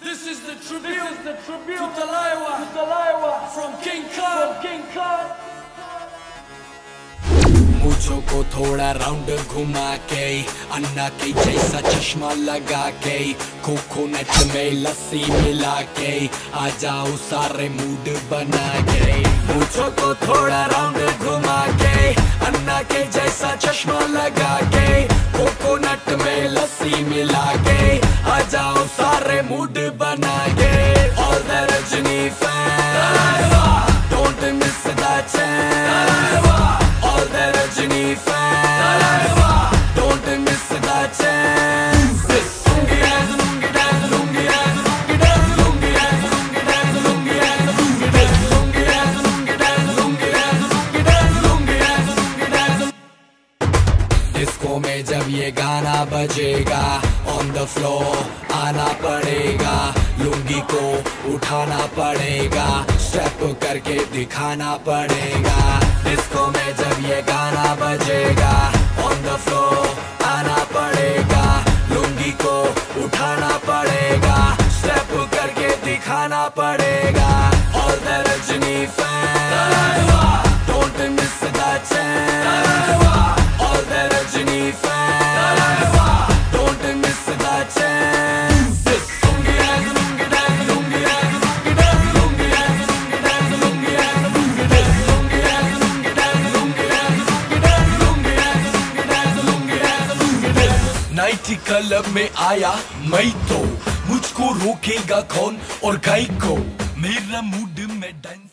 This is the tribute to Talaiwa from King Khan. मुझो को थोड़ा round घुमा के अन्ना के जैसा चश्मा लगा के कोकोनट में लस्सी मिला के आ जाओ सारे मूड बना के। मुझो को थोड़ा राउंड घुमा के अन्ना के जैसा चश्मा लगा के कोकोनट में लस्सी मिला के आ जाओ सारे मूड बना के। All the Rajini fans, don't miss the chance. All the Rajini fans, don't miss the chance. Lungi dance, lungi dance, lungi dance, lungi dance, lungi dance, lungi dance, lungi dance, lungi dance, lungi dance, lungi dance, lungi dance, lungi dance, lungi dance, lungi dance. Disco में जब ये गाना बजेगा on the floor आना पड़ेगा, लुंगी को उठाना पड़ेगा, स्टेप करके दिखाना पड़ेगा। डिस्को में जब ये गाना बजेगा ऑन द फ्लोर आना पड़ेगा, लुंगी को उठाना पड़ेगा, स्टेप करके दिखाना पड़ेगा। All the Rajini fans, don't miss the chance. All the Rajini fans, don't miss the chance. Lungi dance, lungi dance, lungi dance, lungi dance, lungi dance, lungi dance, lungi dance, lungi dance, lungi dance, lungi dance, lungi dance, lungi dance, lungi dance, lungi dance, lungi dance. Night club में आया मैं तो मुझको रोकेगा कौन और गाय को, मेरा मूड में डांस